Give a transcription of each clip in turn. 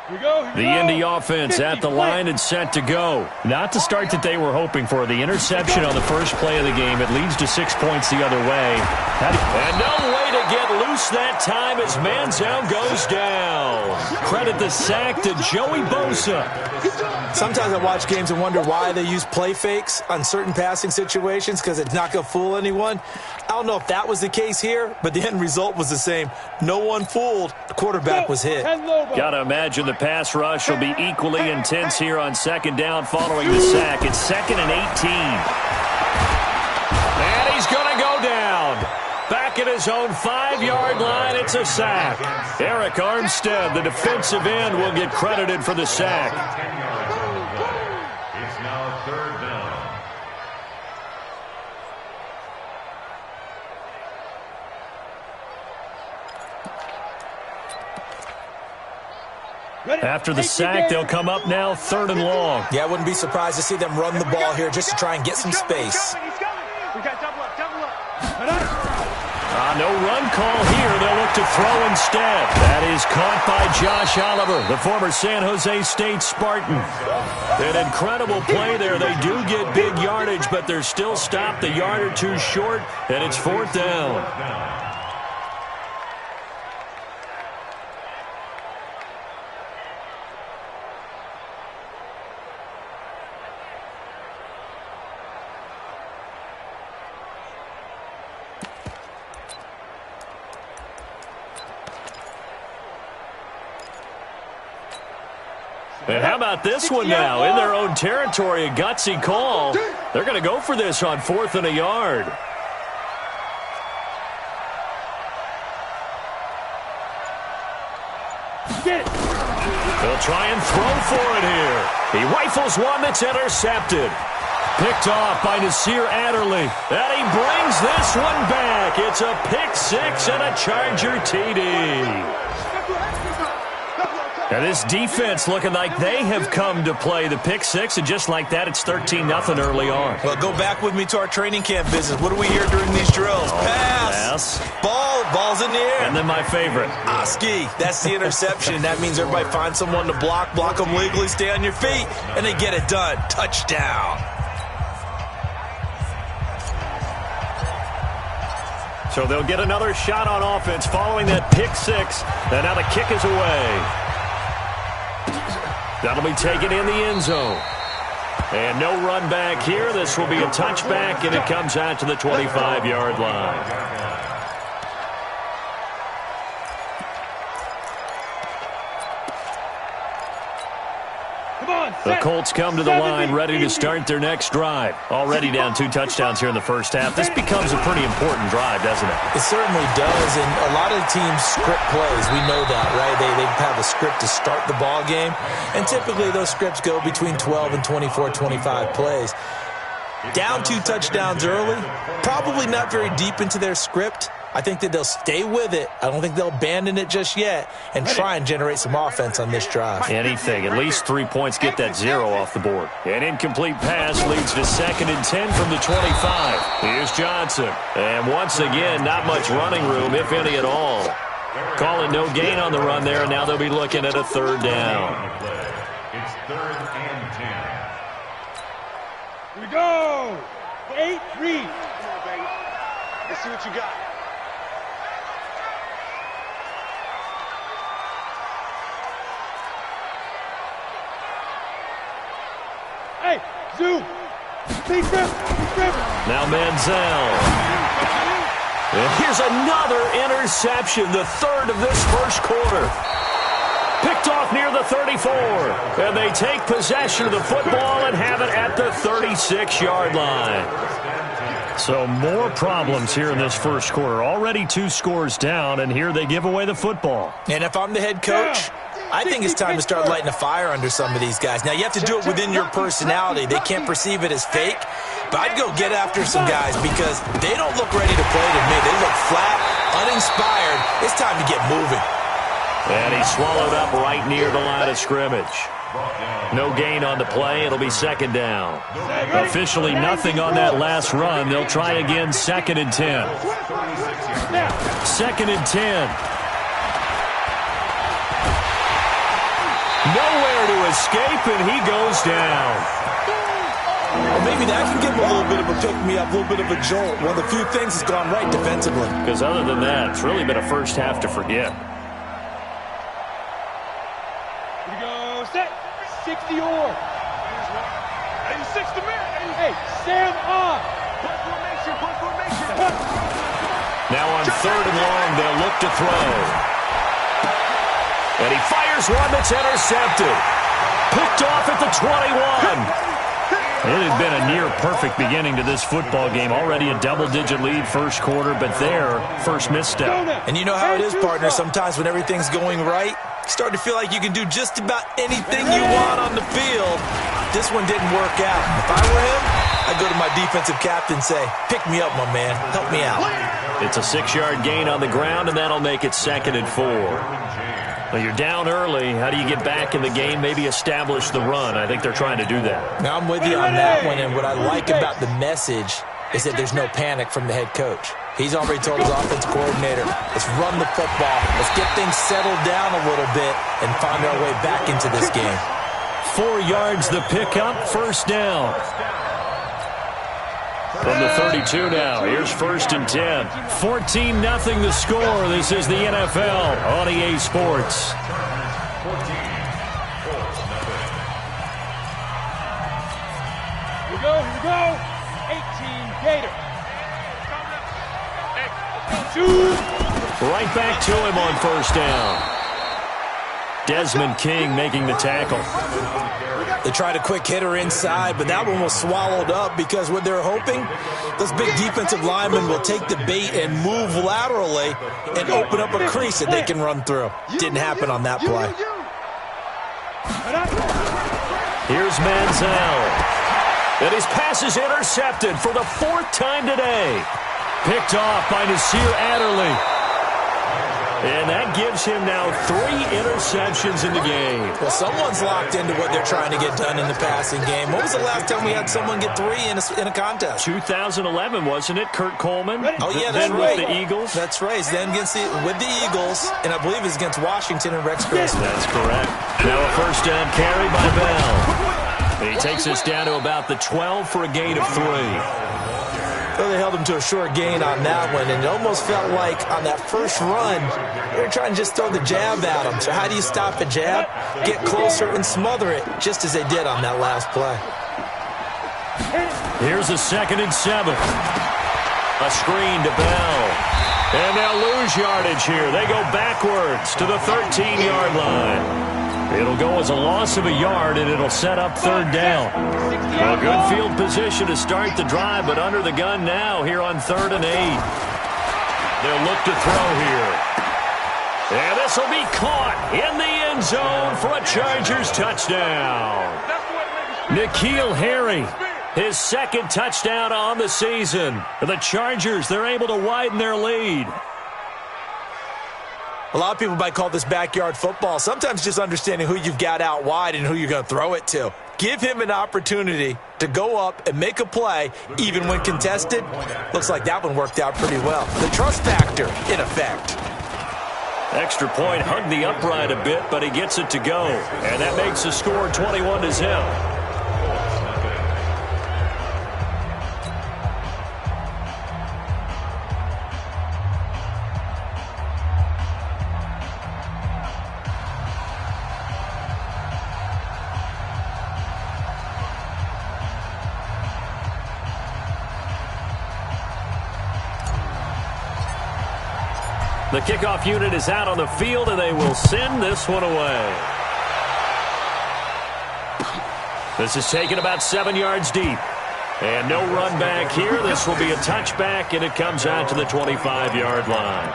The Indy offense at the line and set to go. Not the start that they were hoping for. The interception on the first play of the game. It leads to 6 points the other way. And no way to get loose that time as Manziel goes down. Credit the sack to Joey Bosa. Sometimes I watch games and wonder why they use play fakes on certain passing situations because it's not going to fool anyone. I don't know if that was the case here, but the end result was the same. No one fooled. The quarterback was hit. Got to imagine the pass rush will be equally intense here on second down following the sack. It's 2nd and 18. And he's going to go down. Back at his own 5-yard line, it's a sack. Eric Armstead, the defensive end, will get credited for the sack. It's now 3rd down. After the sack, they'll come up now 3rd and long. Yeah, I wouldn't be surprised to see them run the ball here just to try and get some space. No run call here. They'll look to throw instead. That is caught by Josh Oliver, the former San Jose State Spartan. An incredible play there. They do get big yardage, but they're still stopped a yard or two short, and it's 4th down. And how about this one now? In their own territory, a gutsy call. They're going to go for this on 4th and a yard. They'll try and throw for it here. He rifles one that's intercepted. Picked off by Nasir Adderley. And he brings this one back. It's a pick six and a Charger TD. Now this defense looking like they have come to play the pick six, and just like that, it's 13-0 early on. Well, go back with me to our training camp business. What do we hear during these drills? Pass. Ball's in the air. And then my favorite. Ski. That's the interception. That means everybody finds someone to block them legally, stay on your feet, and they get it done. Touchdown. So they'll get another shot on offense following that pick six, and now the kick is away. That'll be taken in the end zone. And no run back here. This will be a touchback, and it comes out to the 25-yard line. The Colts come to the line ready to start their next drive. Already down 2 touchdowns here in the first half. This becomes a pretty important drive, doesn't it? It certainly does, and a lot of the teams script plays. We know that, right? They have a script to start the ball game, and typically those scripts go between 12 and 24, 25 plays. Down 2 touchdowns early, probably not very deep into their script. I think that they'll stay with it. I don't think they'll abandon it just yet and try and generate some offense on this drive. Anything. At least 3 points. Get that 0 off the board. An incomplete pass leads to 2nd and 10 from the 25. Here's Johnson. And once again, not much running room, if any at all. Calling no gain on the run there, and now they'll be looking at a 3rd down. It's 3rd and 10. Here we go. 8-3. Come on, baby. Let's see what you got. Hey, Zoo. Big rip. Now Manziel. And here's another interception, the 3rd of this first quarter. Picked off near the 34. And they take possession of the football and have it at the 36-yard line. So more problems here in this first quarter. Already 2 scores down, and here they give away the football. And if I'm the head coach, I think it's time to start lighting a fire under some of these guys. Now, you have to do it within your personality. They can't perceive it as fake. But I'd go get after some guys because they don't look ready to play to me. They look flat, uninspired. It's time to get moving. And he's swallowed up right near the line of scrimmage. No gain on the play. It'll be 2nd down. Officially nothing on that last run. They'll try again, 2nd and 10. 2nd and 10. escape, and he goes down. Well, maybe that can give him a little bit of a pick-me-up, a little bit of a jolt. One of the few things that's gone right defensively. Because other than that, it's really been a first half to forget. Here we go, set, 60 or. 86 to man. Hey, Sam on. Point formation. Now on 3rd and long, they'll look to throw. And he fires one that's intercepted. Picked off at the 21. It had been a near-perfect beginning to this football game. Already a double-digit lead first quarter, but their first misstep. And you know how it is, partner. Sometimes when everything's going right, you start to feel like you can do just about anything you want on the field. This one didn't work out. If I were him, I'd go to my defensive captain and say, pick me up, my man. Help me out. It's a 6-yard gain on the ground, and that'll make it 2nd and 4. Well, you're down early. How do you get back in the game, maybe establish the run? I think they're trying to do that. Now, I'm with you on that one, and what I like about the message is that there's no panic from the head coach. He's already told his offensive coordinator, let's run the football, let's get things settled down a little bit and find our way back into this game. 4 yards the pickup, first down. From the 32 now, here's 1st and 10. 14-0 the score. This is the NFL on EA Sports. Here we go. 18 Gator. Right back to him on first down. Desmond King making the tackle. They tried a quick hitter inside, but that one was swallowed up because what they're hoping, those big defensive linemen will take the bait and move laterally and open up a crease that they can run through. Didn't happen on that play. Here's Manziel. And his pass is intercepted for the 4th time today. Picked off by Nasir Adderley. And that gives him now 3 interceptions in the game. Well, someone's locked into what they're trying to get done in the passing game. When was the last time we had someone get 3 in a contest? 2011, wasn't it? Kurt Coleman? Oh, yeah, that's then right. With the Eagles? That's right. Then with the Eagles, and I believe it's against Washington and Rex Grossman. That's correct. Now a first down carry by Bell. And he takes us down to about the 12 for a gain of 3. Well, they held him to a short gain on that one, and it almost felt like on that first run, they were trying to just throw the jab at him. So how do you stop a jab? Get closer and smother it, just as they did on that last play. Here's a 2nd and 7. A screen to Bell. And they'll lose yardage here. They go backwards to the 13-yard line. It'll go as a loss of a yard, and it'll set up 3rd down. Well, good field position to start the drive, but under the gun now here on 3rd and 8. They'll look to throw here. And this will be caught in the end zone for a Chargers touchdown. N'Keal Harry, his 2nd touchdown on the season. The Chargers, they're able to widen their lead. A lot of people might call this backyard football. Sometimes just understanding who you've got out wide and who you're going to throw it to. Give him an opportunity to go up and make a play, even when contested. Looks like that one worked out pretty well. The trust factor, in effect. Extra point hugged the upright a bit, but he gets it to go. And that makes the score 21-0. The kickoff unit is out on the field, and they will send this one away. This is taken about 7 yards deep. And no run back here. This will be a touchback, and it comes out to the 25-yard line.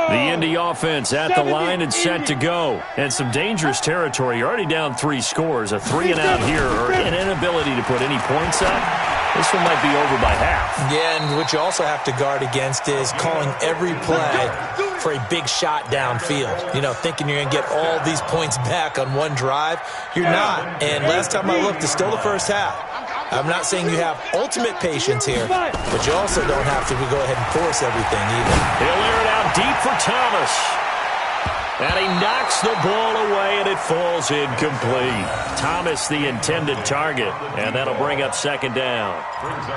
The Indy offense at the line and set to go. And some dangerous territory. You're already down 3 scores. A 3-and-out here, or an inability to put any points up. This one might be over by half. Yeah, and what you also have to guard against is calling every play for a big shot downfield. You know, thinking you're going to get all these points back on one drive. You're not. And last time I looked, it's still the first half. I'm not saying you have ultimate patience here, but you also don't have to go ahead and force everything either. He'll air it out deep for Thomas. And he knocks the ball away, and it falls incomplete. Thomas, the intended target, and that'll bring up second down.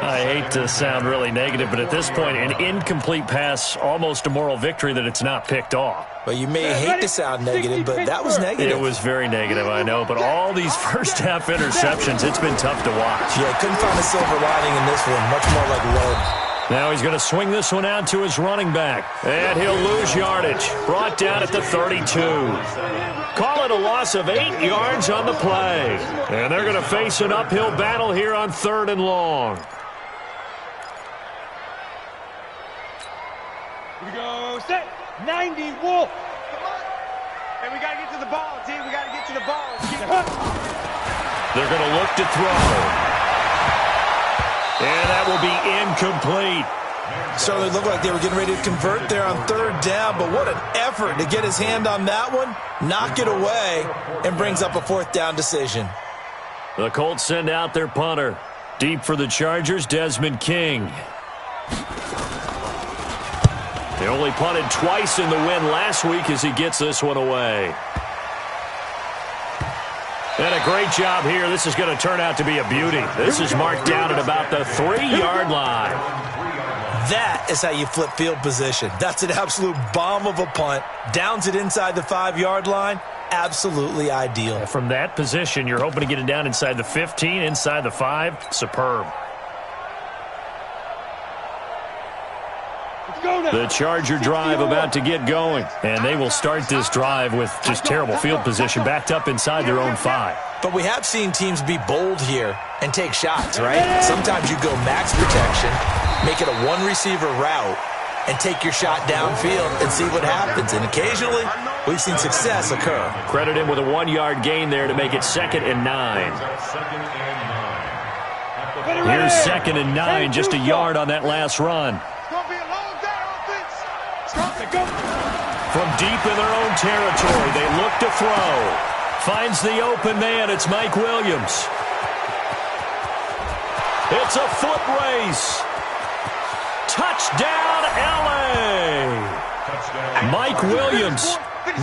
I hate to sound really negative, but at this point, an incomplete pass, almost a moral victory that it's not picked off. Well, you may hate to sound negative, but that was negative. It was very negative, I know, but all these first-half interceptions, it's been tough to watch. Yeah, couldn't find a silver lining in this one, much more like lead. Now he's going to swing this one out to his running back. And he'll lose yardage. Brought down at the 32. Call it a loss of 8 yards on the play. And they're going to face an uphill battle here on 3rd and long. Here we go. Set. 90. Wolf. Hey, we got to get to the ball, team. We got to get to the ball. They're going to look to throw. And that will be incomplete. Certainly looked like they were getting ready to convert there on 3rd down, but what an effort to get his hand on that one, knock it away, and brings up a 4th down decision. The Colts send out their punter. Deep for the Chargers, Desmond King. They only punted twice in the win last week as he gets this one away. And a great job here. This is going to turn out to be a beauty. This is marked down at about the 3-yard line. That is how you flip field position. That's an absolute bomb of a punt. Downs it inside the 5-yard line. Absolutely ideal. From that position, you're hoping to get it down inside the 15, inside the 5. Superb. The Charger drive about to get going. And they will start this drive with just terrible field position, backed up inside their own 5. But we have seen teams be bold here and take shots, right? Sometimes you go max protection, make it a one-receiver route, and take your shot downfield and see what happens. And occasionally, we've seen success occur. Credit him with a 1-yard gain there to make it 2nd and 9. Here's 2nd and 9, just a yard on that last run. From deep in their own territory, they look to throw. Finds the open man. It's Mike Williams. It's a foot race. Touchdown, L.A. Mike Williams,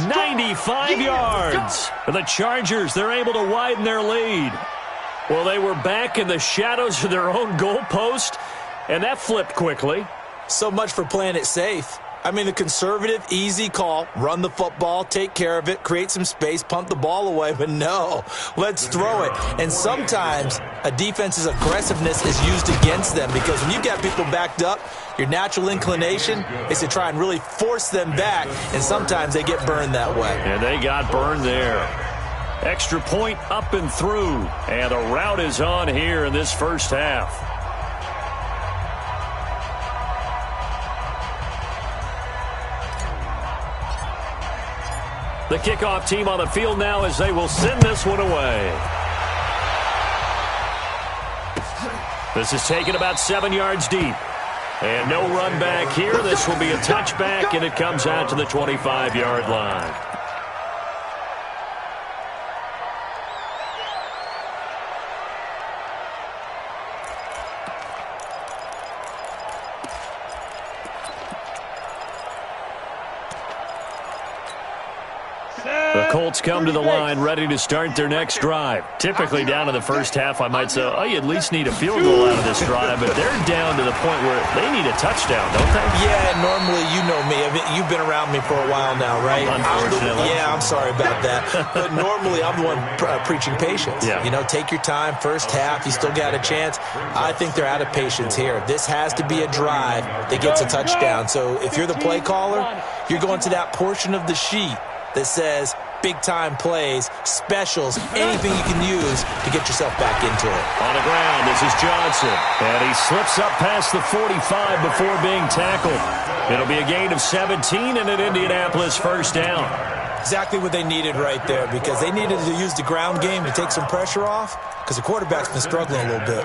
95 yards. The Chargers, they're able to widen their lead. Well, they were back in the shadows of their own goalpost, and that flipped quickly. So much for playing it safe. I mean, the conservative, easy call, run the football, take care of it, create some space, punt the ball away, but no, let's throw it. And sometimes a defense's aggressiveness is used against them because when you've got people backed up, your natural inclination is to try and really force them back, and sometimes they get burned that way. And they got burned there. Extra point up and through, and the route is on here in this first half. The kickoff team on the field now as they will send this one away. This is taken about 7 yards deep. And no run back here. This will be a touchback, and it comes out to the 25-yard line. The Colts come to the line ready to start their next drive. Typically down in the first half, I might say, oh, you at least need a field goal out of this drive, but they're down to the point where they need a touchdown, don't they? Yeah, normally, you know me. I mean, you've been around me for a while now, right? Unfortunately. I'm sorry about that. But normally, I'm the one preaching patience. Yeah. You know, take your time. First half, you still got a chance. I think they're out of patience here. This has to be a drive that gets a touchdown. So if you're the play caller, you're going to that portion of the sheet that says big-time plays, specials, anything you can use to get yourself back into it. On the ground, this is Johnson. And he slips up past the 45 before being tackled. It'll be a gain of 17 and an Indianapolis first down. Exactly what they needed right there because they needed to use the ground game to take some pressure off because the quarterback's been struggling a little bit.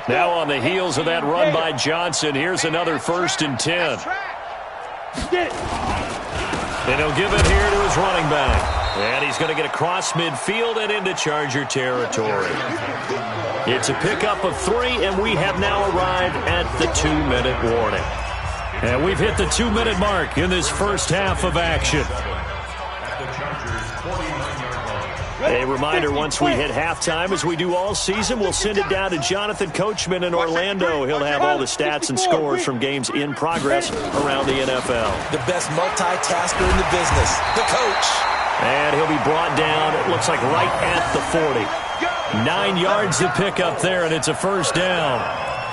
Now on the heels of that run by Johnson, here's another 1st and 10. And he'll give it here to his running back. And he's going to get across midfield and into Charger territory. It's a pickup of 3, and we have now arrived at the 2-minute warning. And we've hit the 2-minute mark in this first half of action. A reminder, once we hit halftime, as we do all season, we'll send it down to Jonathan Coachman in Orlando. He'll have all the stats and scores from games in progress around the NFL. The best multitasker in the business, the coach. And he'll be brought down, it looks like right at the 40. 9 yards to pick up there, and it's a first down.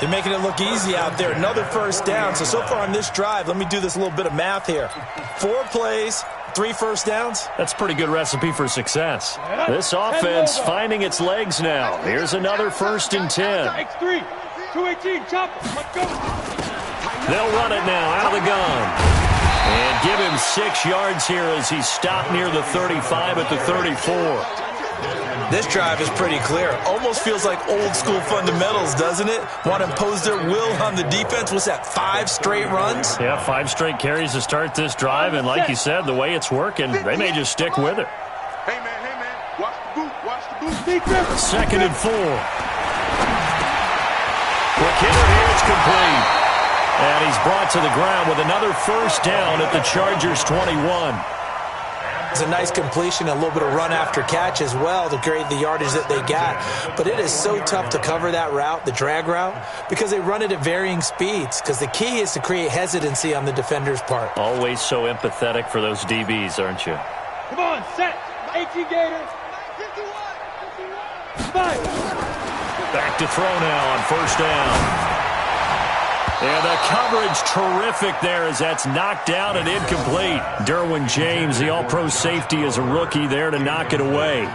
They're making it look easy out there. Another first down. So far on this drive, let me do this little bit of math here. 4 plays, 3 first downs. That's a pretty good recipe for success. This offense finding its legs now. Here's another 1st and 10. X3, 218, chop, let's go. They'll run it now out of the gun. And give him 6 yards here as he's stopped near the 35 at the 34. This drive is pretty clear. Almost feels like old school fundamentals, doesn't it? Want to impose their will on the defense. What's that, 5 straight runs? Yeah, 5 straight carries to start this drive. And like you said, the way it's working, they may just stick with it. Hey, man, watch the boot, watch the boot. 2nd and 4. Quick hitter here, it's complete. And he's brought to the ground with another first down at the Chargers 21. It's a nice completion, a little bit of run after catch as well to create the yardage that they got. But it is so tough to cover that route, the drag route, because they run it at varying speeds. Because the key is to create hesitancy on the defender's part. Always so empathetic for those DBs, aren't you? Come on, set. 18 Gators. 5. Back to throw now on first down. And the coverage terrific there as that's knocked down and incomplete. Derwin James, the all-pro safety, is a rookie there to knock it away.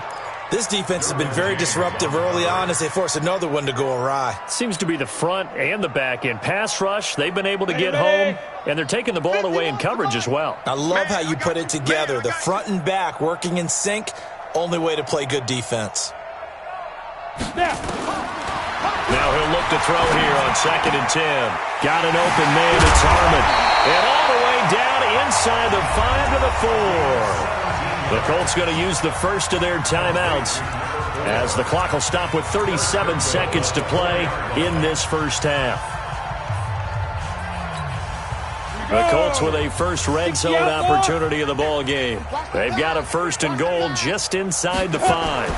This defense has been very disruptive early on as they force another one to go awry. Seems to be the front and the back end. Pass rush, they've been able to get home, and they're taking the ball away in coverage as well. I love how you put it together. The front and back working in sync, only way to play good defense. Now he'll look to throw here on 2nd and 10. Got an open man, it's Harmon. And all the way down inside the 5 to the 4. The Colts going to use the first of their timeouts as the clock will stop with 37 seconds to play in this first half. The Colts with a first red zone opportunity of the ball game. They've got a 1st and goal just inside the 5.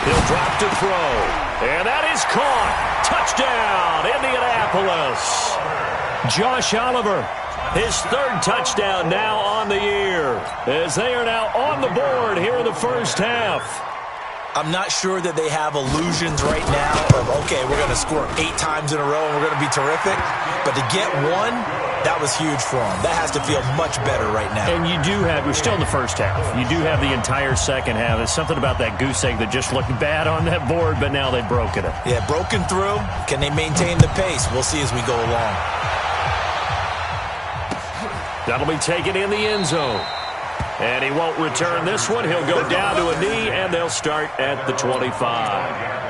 He'll drop to throw. And that is caught. Touchdown, Indianapolis. Josh Oliver, his 3rd touchdown now on the year, as they are now on the board here in the first half. I'm not sure that they have illusions right now of, okay, we're going to score 8 times in a row and we're going to be terrific. But to get 1, that was huge for them. That has to feel much better right now. And you do have, we're still in the first half. You do have the entire second half. There's something about that goose egg that just looked bad on that board, but now they've broken it. Yeah, broken through. Can they maintain the pace? We'll see as we go along. That'll be taken in the end zone. And he won't return this one. He'll go down to a knee, and they'll start at the 25.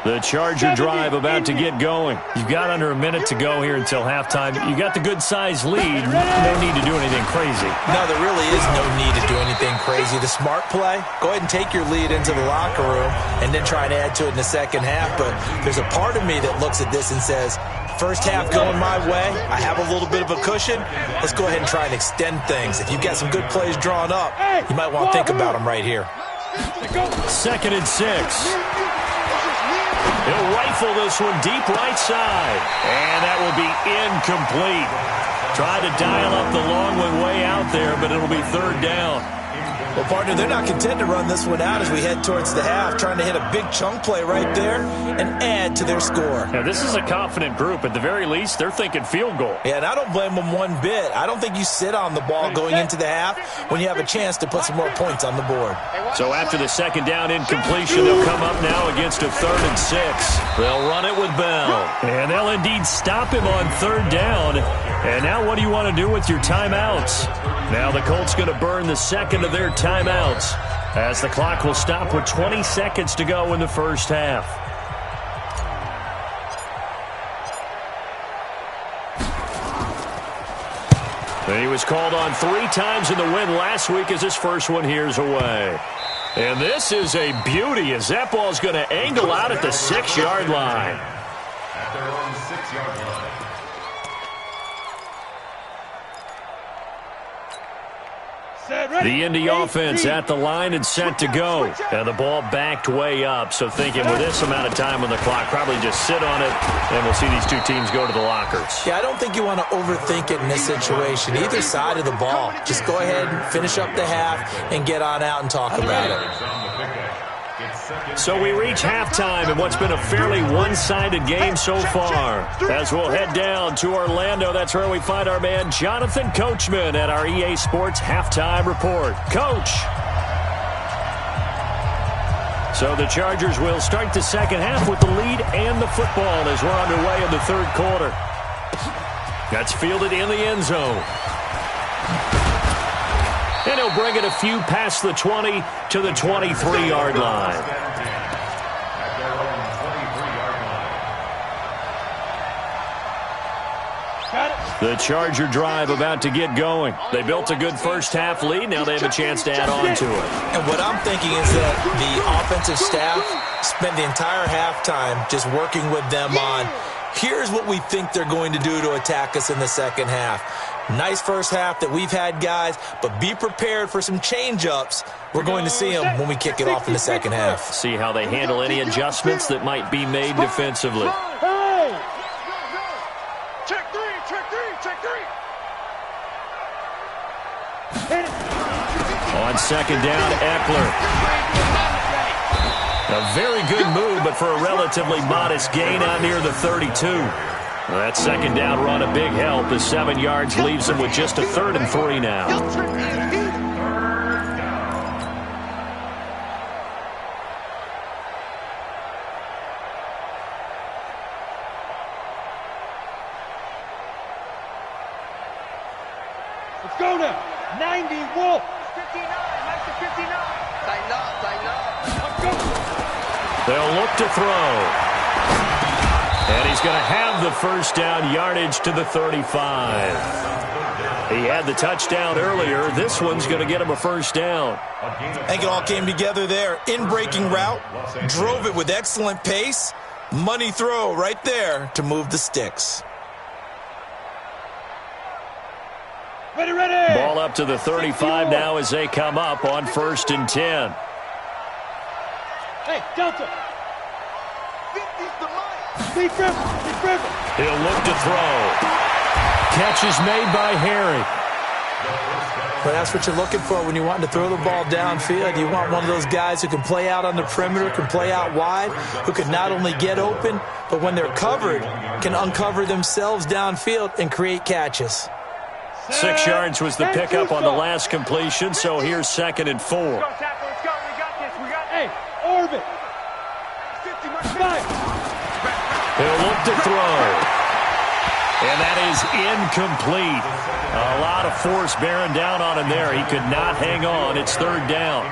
The Charger drive about to get going. You've got under a minute to go here until halftime. You got the good-sized lead. No need to do anything crazy. No, there really is no need to do anything crazy. The smart play, go ahead and take your lead into the locker room and then try and add to it in the second half. But there's a part of me that looks at this and says, first half going my way, I have a little bit of a cushion. Let's go ahead and try and extend things. If you've got some good plays drawn up, you might want to think about them right here. 2nd and 6. He'll rifle this one deep right side. And that will be incomplete. Tried to dial up the long one way out there, but it'll be 3rd down. Well, partner, they're not content to run this one out as we head towards the half, trying to hit a big chunk play right there and add to their score. Now, this is a confident group. At the very least, they're thinking field goal. Yeah, and I don't blame them one bit. I don't think you sit on the ball going into the half when you have a chance to put some more points on the board. So after the 2nd down incompletion, they'll come up now against a 3rd and 6. They'll run it with Bell. And they'll indeed stop him on 3rd down. And now what do you want to do with your timeouts? Now the Colts going to burn the 2nd of their timeouts as the clock will stop with 20 seconds to go in the first half. And he was called on 3 times in the win last week as his first one here's away. And this is a beauty as that ball's going to angle out at the 6-yard line. At their own 6-yard line. The Indy offense at the line and set to go. And the ball backed way up. So thinking with this amount of time on the clock, probably just sit on it, and we'll see these two teams go to the lockers. Yeah, I don't think you want to overthink it in this situation. Either side of the ball. Just go ahead and finish up the half and get on out and talk about it. So we reach halftime in what's been a fairly one-sided game so far. As we'll head down to Orlando, that's where we find our man Jonathan Coachman at our EA Sports Halftime Report. Coach. So the Chargers will start the second half with the lead and the football as we're underway in the third quarter. That's fielded in the end zone. And he'll bring it a few past the 20 to the 23-yard line. The Charger drive about to get going. They built a good first-half lead. Now they have a chance to add on to it. And what I'm thinking is that the offensive staff spent the entire halftime just working with them on, here's what we think they're going to do to attack us in the second half. Nice first half that we've had, guys, but be prepared for some change-ups. We're going to see them when we kick it off in the second half. See how they handle any adjustments that might be made defensively. On second down, Eckler. A very good move, but for a relatively modest gain out near the 32. Well, that second down run a big help. The 7 yards leaves him with just a 3rd and 3 now. Let's go now. 90, Wolf. 59, nice to 59. Tighten up, tighten up. Let's go. They'll look to throw. And he's going to have the first down, yardage to the 35. He had the touchdown earlier. This one's going to get him a first down. I think it all came together there. In-breaking route, drove it with excellent pace. Money throw right there to move the sticks. Ready, ready. Ball up to the 35 now as they come up on 1st and 10. Hey, Delta. 50's the money. Deep river. He'll look to throw. Catch is made by Harry. But that's what you're looking for when you want to throw the ball downfield. You want one of those guys who can play out on the perimeter, can play out wide, who can not only get open, but when they're covered, can uncover themselves downfield and create catches. 6 yards was the pickup on the last completion, so here's 2nd and 4. Let's go, tackle, let's go. We got this, we got this. Hey, orbit. 50, much He'll look to throw. And that is incomplete. A lot of force bearing down on him there. He could not hang on. It's 3rd down.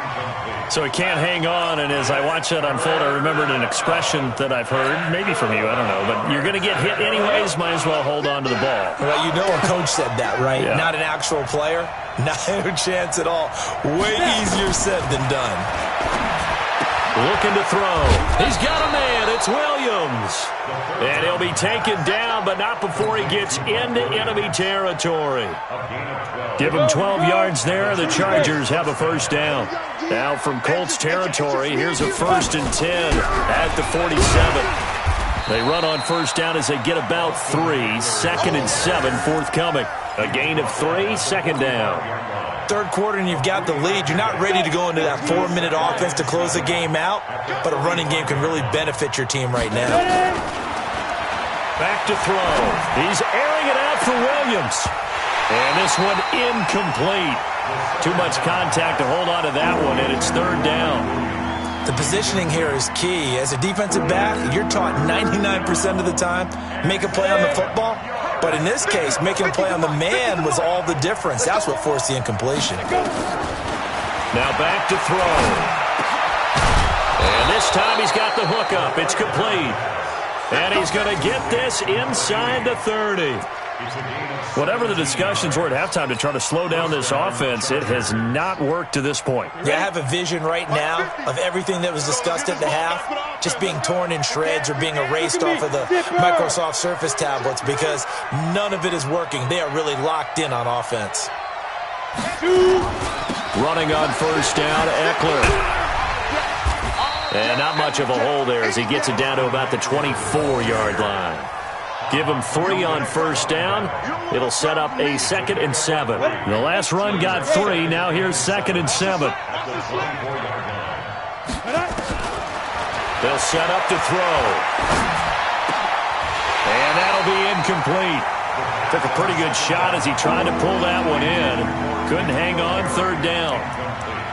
So he can't hang on, and as I watch that unfold, I remembered an expression that I've heard, maybe from you, I don't know, but you're going to get hit anyways, might as well hold on to the ball. Well, you know a coach said that, right? Yeah. Not an actual player. Not a chance at all. Way easier said than done. Looking to throw. He's got a man. It's Williams. And he'll be taken down, but not before he gets into enemy territory. Give him 12 yards there. The Chargers have a first down. Now from Colts territory, here's a 1st and 10 at the 47. They run on first down as they get about 3. 2nd and 7 forthcoming. A gain of 3, 2nd down. Third quarter and you've got the lead. You're not ready to go into that 4-minute offense to close the game out, but a running game can really benefit your team right now. Back to throw. He's airing it out for Williams. And this one incomplete. Too much contact to hold on to that one, and it's 3rd down. The positioning here is key. As a defensive back, you're taught 99% of the time, make a play on the football. But in this case, making a play on the man was all the difference. That's what forced the incompletion. Now back to throw. And this time he's got the hook up. It's complete. And he's going to get this inside the 30. Whatever the discussions were at halftime to try to slow down this offense, it has not worked to this point. Yeah, I have a vision right now of everything that was discussed at the half just being torn in shreds or being erased off of the Microsoft Surface tablets because none of it is working. They are really locked in on offense. Running on first down, Eckler. And not much of a hole there as he gets it down to about the 24-yard line. Give him 3 on first down. It'll set up a 2nd and 7. The last run got 3. Now here's 2nd and 7. They'll set up to throw. And that'll be incomplete. Took a pretty good shot as he tried to pull that one in. Couldn't hang on 3rd down.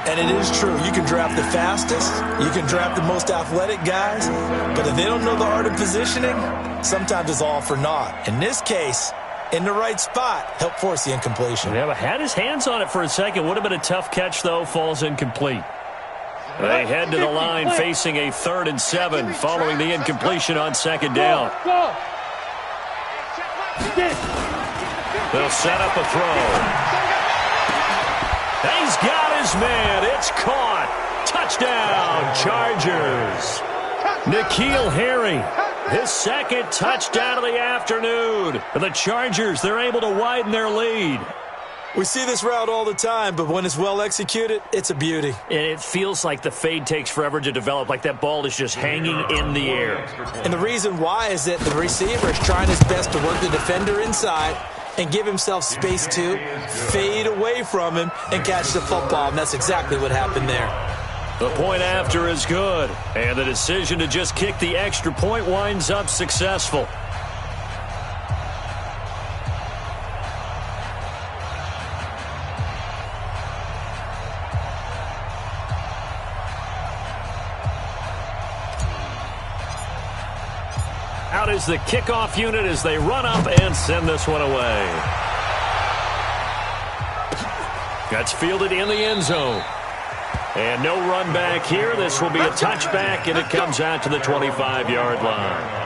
And it is true. You can draft the fastest. You can draft the most athletic guys. But if they don't know the art of positioning, sometimes it's all for naught. In this case, in the right spot, helped force the incompletion. Yeah, but had his hands on it for a second. Would have been a tough catch, though. Falls incomplete. They head to the line facing a 3rd and 7 following the incompletion on 2nd down. They'll set up a throw. He's got his man. It's caught. Touchdown, Chargers. N'Keal Harry, his 2nd touchdown of the afternoon. For the Chargers, they're able to widen their lead. We see this route all the time, but when it's well executed, it's a beauty. And it feels like the fade takes forever to develop, like that ball is just hanging in the air. And the reason why is that the receiver is trying his best to work the defender inside and give himself space to fade away from him and catch the football. And that's exactly what happened there. The point after is good. And the decision to just kick the extra point winds up successful. Out is the kickoff unit as they run up and send this one away. That's fielded in the end zone. And no run back here. This will be a touchback, and it comes out to the 25-yard line.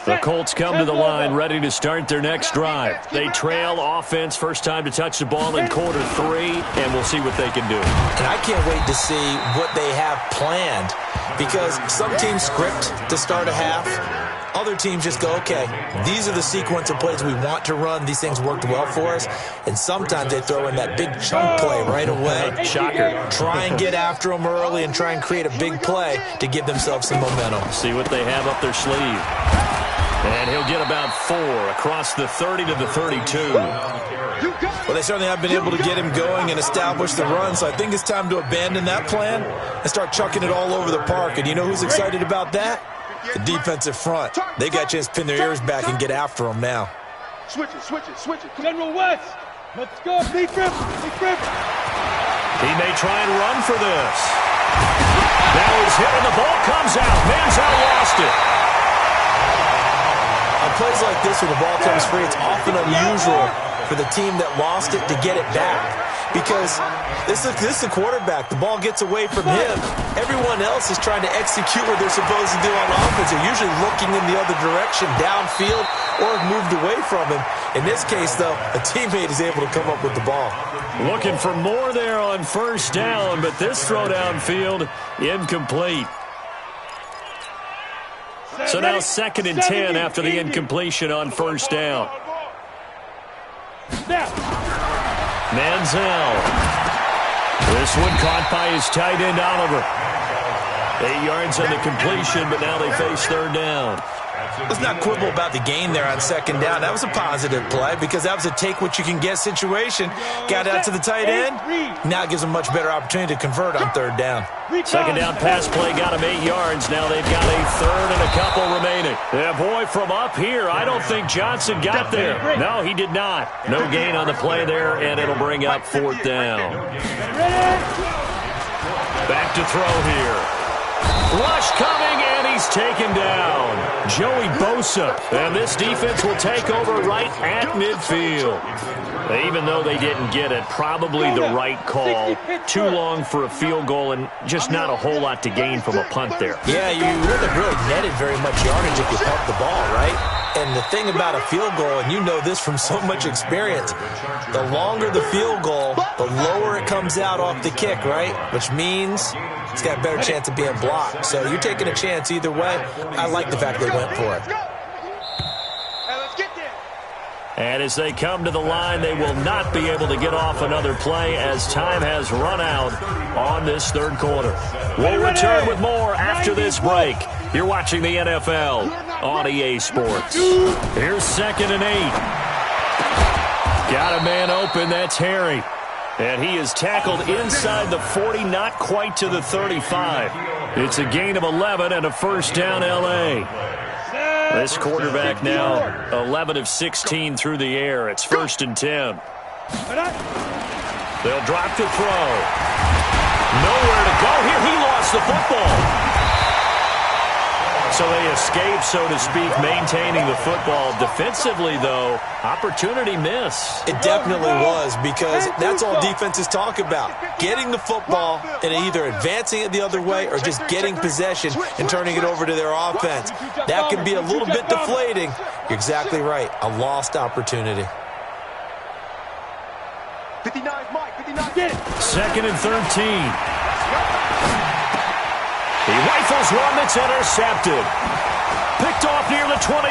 The Colts come to the line ready to start their next drive. They trail offense, first time to touch the ball in quarter 3, and we'll see what they can do. And I can't wait to see what they have planned because some teams script to start a half. Other teams just go, okay, these are the sequence of plays we want to run. These things worked well for us. And sometimes they throw in that big chunk play right away. Shocker. Try and get after them early and try and create a big play to give themselves some momentum. See what they have up their sleeve. And he'll get about 4 across the 30 to the 32. Well, they certainly have been able to get him going and establish the run, so I think it's time to abandon that plan and start chucking it all over the park. And you know who's excited about that? The defensive front. They got a chance to pin their ears back and get after him now. Switch it. General West, let's go. Big grip. He may try and run for this. Now he's hit and the ball comes out. Manziel lost it. On plays like this where the ball comes free, it's often unusual for the team that lost it to get it back. Because this is the quarterback. The ball gets away from him. Everyone else is trying to execute what they're supposed to do on offense. They're usually looking in the other direction, downfield, or moved away from him. In this case, though, a teammate is able to come up with the ball. Looking for more there on first down, but this throw downfield, incomplete. So now 2nd and 10 after the incompletion on first down. Manziel. This one caught by his tight end, Oliver. 8 yards on the completion, but now they face 3rd down. Let's not quibble about the gain there on 2nd down. That was a positive play because that was a take-what-you-can-get situation. Got out to the tight end. Now it gives them a much better opportunity to convert on 3rd down. 2nd down pass play got him 8 yards. Now they've got a 3rd and a couple remaining. Yeah, boy, from up here, I don't think Johnson got there. No, he did not. No gain on the play there, and it'll bring up 4th down. Back to throw here. Rush coming, and he's taken down. Joey Bosa. And this defense will take over right at midfield. Even though they didn't get it, probably the right call. Too long for a field goal and just not a whole lot to gain from a punt there. Yeah, you wouldn't have really netted very much yardage if you pumped the ball, right? And the thing about a field goal, and you know this from so much experience, the longer the field goal, the lower it comes out off the kick, right? Which means it's got a better chance of being blocked. So you're taking a chance either way. I like the fact they went for it. And as they come to the line, they will not be able to get off another play as time has run out on this third quarter. We'll return with more after this break. You're watching the NFL on EA Sports. Here's 2nd and 8. Got a man open. That's Harry. And he is tackled inside the 40, not quite to the 35. It's a gain of 11 and a first down, L.A. This quarterback now 11 of 16 through the air. It's 1st and 10. They'll drop to throw. Nowhere to go here. He lost the football. So they escape, so to speak, maintaining the football. Defensively, though, opportunity miss. It definitely was, because that's all defenses talk about. Getting the football and either advancing it the other way or just getting possession and turning it over to their offense. That can be a little bit deflating. You're exactly right. A lost opportunity. 59, Mike, 59. 2nd and 13. He rifles one that's intercepted. Picked off near the 29.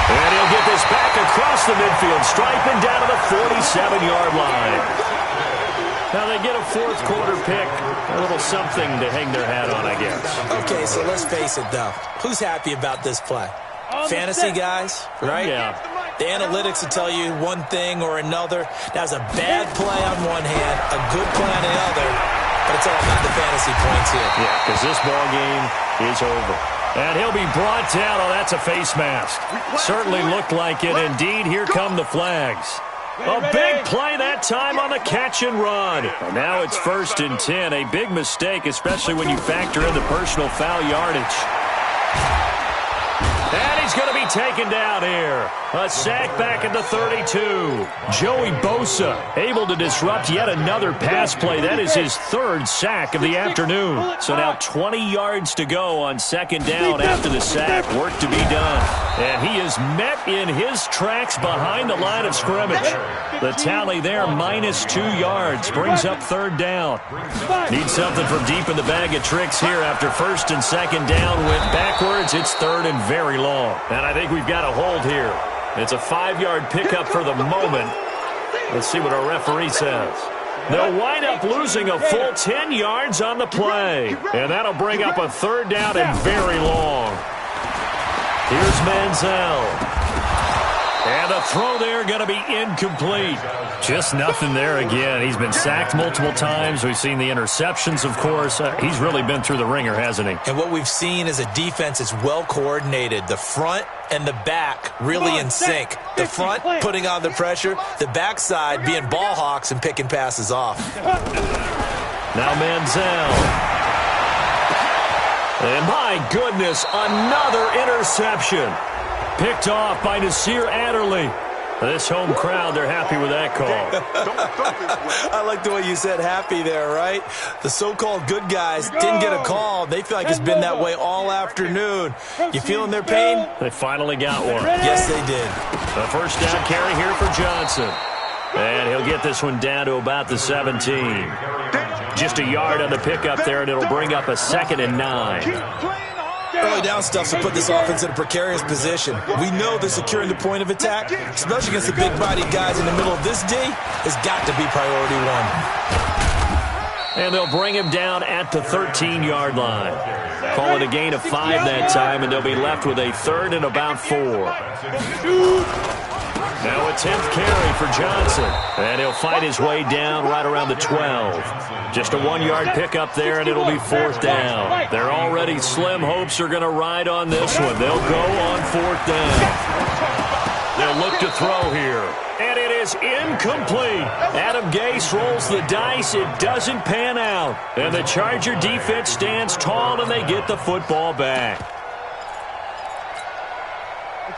And he'll get this back across the midfield stripe and down to the 47-yard line. Now they get a fourth quarter pick. A little something to hang their hat on, I guess. Okay, so let's face it, though. Who's happy about this play? Fantasy guys, right? Yeah. The analytics will tell you one thing or another. That's a bad play on one hand, a good play on the other. But it's all about the fantasy points here. Yeah, because this ball game is over. And he'll be brought down. Oh, that's a face mask. Certainly looked like it. Indeed, here come the flags. A big play that time on the catch and run. And now it's 1st and 10. A big mistake, especially when you factor in the personal foul yardage. And he's going to be taken down here. A sack back at the 32. Joey Bosa able to disrupt yet another pass play. That is his 3rd sack of the afternoon. So now 20 yards to go on 2nd down after the sack. Work to be done. And he is met in his tracks behind the line of scrimmage. The tally there, -2 yards. Brings up 3rd down. Need something from deep in the bag of tricks here after 1st and 2nd down. Went backwards. It's 3rd and very long. And I think we've got a hold here. It's a 5-yard pickup for the moment. Let's see what our referee says. They'll wind up losing a full 10 yards on the play. And that'll bring up a 3rd down and very long. Here's Manziel. And the throw there going to be incomplete. Just nothing there again. He's been sacked multiple times. We've seen the interceptions, of course. He's really been through the ringer, hasn't he? And what we've seen is a defense that's well coordinated. The front and the back really in sync. The front putting on the pressure. The backside being ball hawks and picking passes off. Now Manziel. And my goodness, another interception. Picked off by Nasir Adderley. This home crowd, they're happy with that call. I like the way you said happy there, right? The so-called good guys didn't get a call. They feel like it's been that way all afternoon. You feeling their pain? They finally got one. Yes, they did. A first down carry here for Johnson. And he'll get this one down to about the 17. Just a yard on the pickup there, and it'll bring up a 2nd and 9. Early down stuff to put this offense in a precarious position. We know that securing the point of attack, especially against the big-bodied guys in the middle of this D, has got to be priority one. And they'll bring him down at the 13-yard line. Call it a gain of 5 that time, and they'll be left with a 3rd and about 4. Now a 10th carry for Johnson. And he'll fight his way down right around the 12. Just a 1-yard pickup there, and it'll be 4th down. Their already slim hopes are going to ride on this one. They'll go on 4th down. They'll look to throw here. And it is incomplete. Adam Gase rolls the dice. It doesn't pan out. And the Charger defense stands tall, and they get the football back.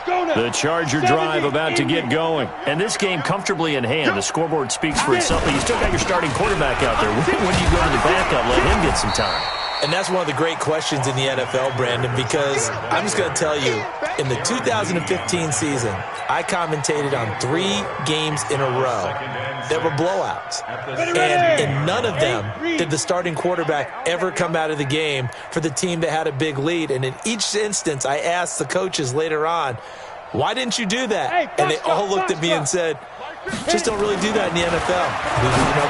The Charger drive about to get going. And this game comfortably in hand. The scoreboard speaks for itself, but you still got your starting quarterback out there. When do you go to the backup, let him get some time? And that's one of the great questions in the NFL, Brandon, because I'm just going to tell you, in the 2015 season, I commentated on 3 games in a row that were blowouts. And in none of them did the starting quarterback ever come out of the game for the team that had a big lead. And in each instance, I asked the coaches later on, why didn't you do that? And they all looked at me and said, just don't really do that in the NFL.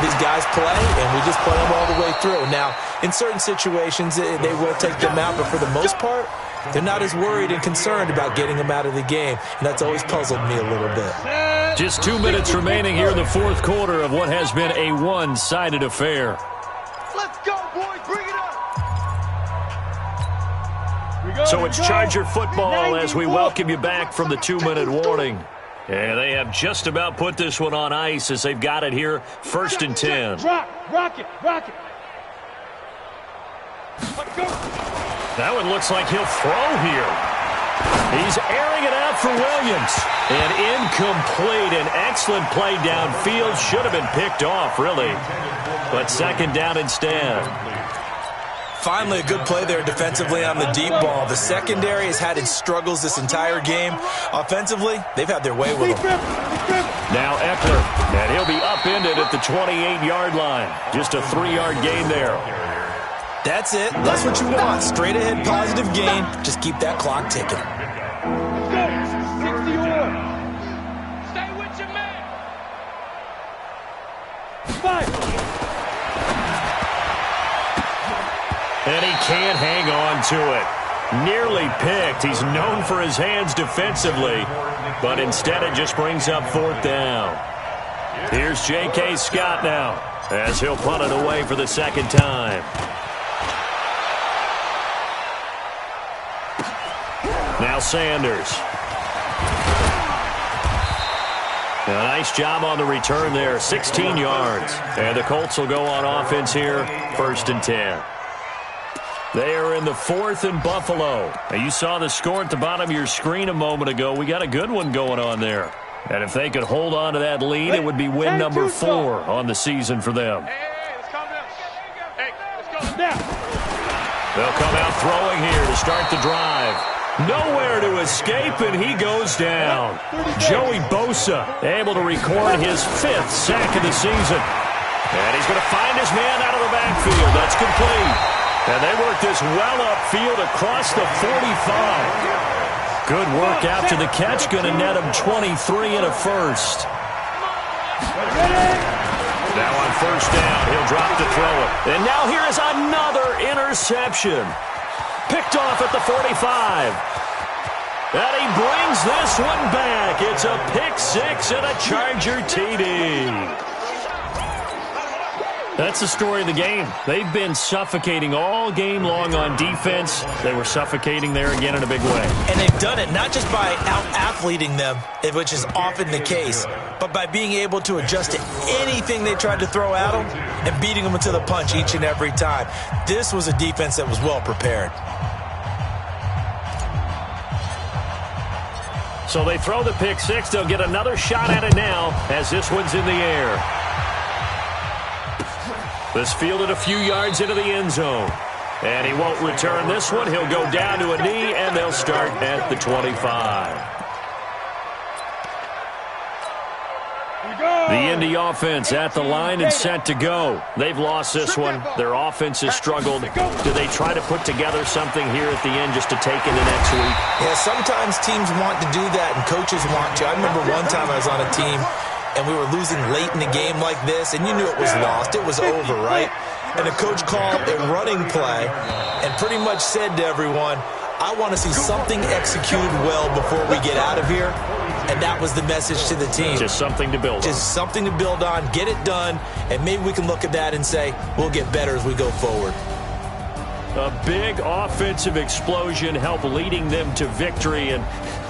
These guys play, and we just play them all the way through. Now, in certain situations, they will take them out, but for the most part, they're not as worried and concerned about getting them out of the game, and that's always puzzled me a little bit. Just 2 minutes remaining here in the fourth quarter of what has been a one-sided affair. Let's go, boys. Bring it up. So it's Charger football as we welcome you back from the 2-minute warning. And they have just about put this one on ice as they've got it here, 1st and 10. Rock it. Let's go. That one looks like he'll throw here. He's airing it out for Williams. And incomplete. An excellent play downfield. Should have been picked off, really. But 2nd down instead. Finally, a good play there defensively on the deep ball. The secondary has had its struggles this entire game. Offensively, they've had their way with them. Now Eckler, and he'll be upended at the 28-yard line. Just a 3-yard gain there. That's it. That's what you want. Straight ahead, positive gain. Just keep that clock ticking. Let's go. 60 or. Stay with your man. 5. And he can't hang on to it. Nearly picked. He's known for his hands defensively, but instead it just brings up 4th down. Here's J.K. Scott now as he'll punt it away for the 2nd time. Now Sanders. A nice job on the return there, 16 yards. And the Colts will go on offense here, 1st and 10. They are in the 4th in Buffalo. Now, you saw the score at the bottom of your screen a moment ago. We got a good one going on there. And if they could hold on to that lead, it would be win number 4 on the season for them. Hey, let's calm down. Hey, let's go. Now. They'll come out throwing here to start the drive. Nowhere to escape, and he goes down. Joey Bosa able to record his 5th sack of the season. And he's going to find his man out of the backfield. That's complete. And they work this well upfield across the 45. Good work out to the catch. Going to net him 23 and a first. Now on 1st down, he'll drop to throw it. And now here is another interception. Picked off at the 45. And he brings this one back. It's a pick 6 and a Charger TD. That's the story of the game. They've been suffocating all game long on defense. They were suffocating there again in a big way. And they've done it not just by out-athleting them, which is often the case, but by being able to adjust to anything they tried to throw at them and beating them to the punch each and every time. This was a defense that was well prepared. So they throw the pick 6. They'll get another shot at it now as this one's in the air. This fielded a few yards into the end zone. And he won't return this one. He'll go down to a knee, and they'll start at the 25. The Indy offense at the line and set to go. They've lost this one. Their offense has struggled. Do they try to put together something here at the end just to take into next week? Yeah, sometimes teams want to do that, and coaches want to. I remember one time I was on a team, and we were losing late in the game like this, and you knew it was lost. It was over, right? And the coach called a running play and pretty much said to everyone, I want to see something executed well before we get out of here. And that was the message to the team. Just something to build on. Just something to build on, get it done, and maybe we can look at that and say, we'll get better as we go forward. A big offensive explosion helped leading them to victory. And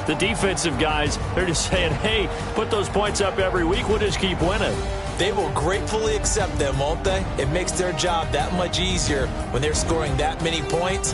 the defensive guys, they're just saying, hey, put those points up every week. We'll just keep winning. They will gratefully accept them, won't they? It makes their job that much easier when they're scoring that many points.